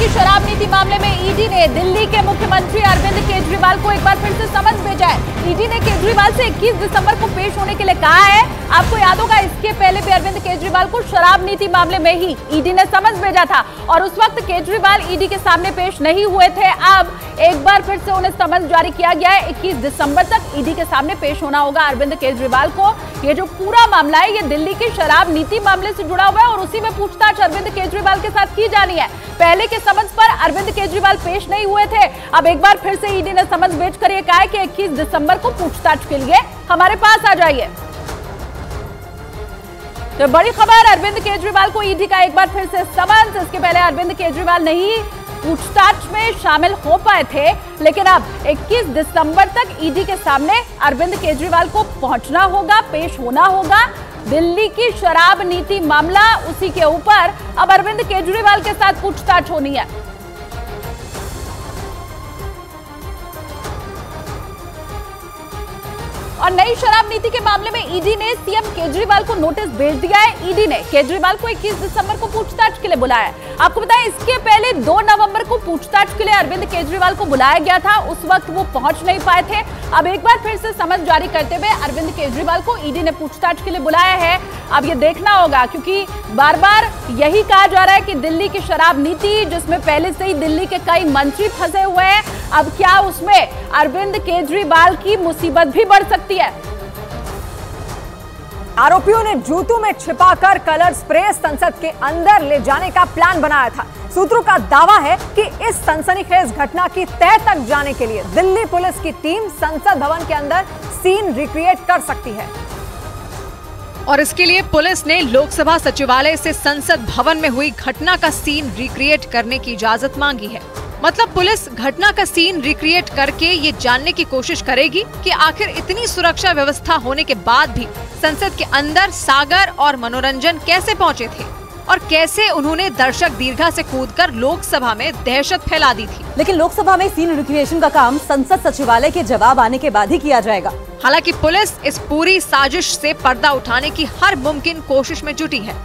की शराब नीति मामले में ईडी ने दिल्ली के मुख्यमंत्री अरविंद केजरीवाल को एक बार फिर से समन भेजा है। ईडी ने केजरीवाल से 21 दिसंबर को पेश होने के लिए कहा है। आपको याद होगा, इसके पहले भी अरविंद केजरीवाल को शराब नीति मामले में ही ईडी ने समन भेजा था और उस वक्त केजरीवाल ईडी के सामने पेश नहीं हुए थे। अब एक बार फिर से उन्हें समन जारी किया गया है। 21 दिसंबर तक ईडी के सामने पेश होना होगा अरविंद केजरीवाल को। ये जो पूरा मामला है, ये दिल्ली की शराब नीति मामले से जुड़ा हुआ है और उसी में पूछताछ अरविंद केजरीवाल के साथ की जानी है। पहले के समन्स पर अरविंद केजरीवाल पेश नहीं हुए थे। अब एक बार फिर से ईडी ने समन्स भेजकर ये कहा है कि 21 दिसंबर को पूछताछ के लिए हमारे पास आ जाइए। तो बड़ी खबर, अरविंद केजरीवाल को ईडी का एक बार फिर से समन्स। इसके पहले अरविंद केजरीवाल नहीं पूछताछ में शामिल हो पाए थे, लेकिन अब 21 दिसंबर तक ईडी के सामने अरविंद केजरीवाल को पहुंचना होगा, पेश होना होगा। दिल्ली की शराब नीति मामला, उसी के ऊपर अब अरविंद केजरीवाल के साथ पूछताछ होनी है। और नई शराब नीति के मामले में ईडी ने सीएम केजरीवाल को नोटिस भेज दिया है। ईडी ने केजरीवाल को 21 दिसंबर को पूछताछ के लिए बुलाया है। आपको बताएं, इसके पहले 2 नवंबर को पूछताछ के लिए अरविंद केजरीवाल को बुलाया गया था। उस वक्त वो पहुंच नहीं पाए थे। अब एक बार फिर से समन जारी करते हुए अरविंद केजरीवाल को ईडी ने पूछताछ के लिए बुलाया है। अब ये देखना होगा, क्योंकि बार बार यही कहा जा रहा है कि दिल्ली की शराब नीति, जिसमें पहले से ही दिल्ली के कई मंत्री फंसे हुए हैं, अब क्या उसमें अरविंद केजरीवाल की मुसीबत भी बढ़ सकती है। आरोपियों ने जूतों में छिपाकर कलर स्प्रे संसद के अंदर ले जाने का प्लान बनाया था। सूत्रों का दावा है कि इस सनसनीखेज घटना की तह तक जाने के लिए दिल्ली पुलिस की टीम संसद भवन के अंदर सीन रिक्रिएट कर सकती है और इसके लिए पुलिस ने लोकसभा सचिवालय से संसद भवन में हुई घटना का सीन रिक्रिएट करने की इजाजत मांगी है। मतलब पुलिस घटना का सीन रिक्रिएट करके ये जानने की कोशिश करेगी कि आखिर इतनी सुरक्षा व्यवस्था होने के बाद भी संसद के अंदर सागर और मनोरंजन कैसे पहुंचे थे और कैसे उन्होंने दर्शक दीर्घा से कूदकर लोकसभा में दहशत फैला दी थी। लेकिन लोकसभा में सीन रिक्रिएशन का काम संसद सचिवालय के जवाब आने के बाद ही किया जाएगा। हालांकि पुलिस इस पूरी साजिश से पर्दा उठाने की हर मुमकिन कोशिश में जुटी है।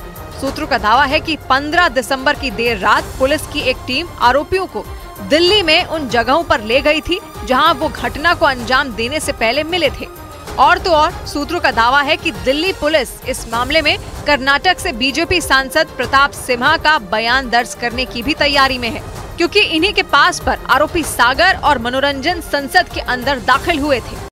सूत्रों का दावा है कि 15 दिसंबर की देर रात पुलिस की एक टीम आरोपियों को दिल्ली में उन जगहों पर ले गई थी जहां वो घटना को अंजाम देने से पहले मिले थे। और तो और सूत्रों का दावा है कि दिल्ली पुलिस इस मामले में कर्नाटक से बीजेपी सांसद प्रताप सिम्हा का बयान दर्ज करने की भी तैयारी में है, क्योंकि इन्हीं के पास पर आरोपी सागर और मनोरंजन संसद के अंदर दाखिल हुए थे।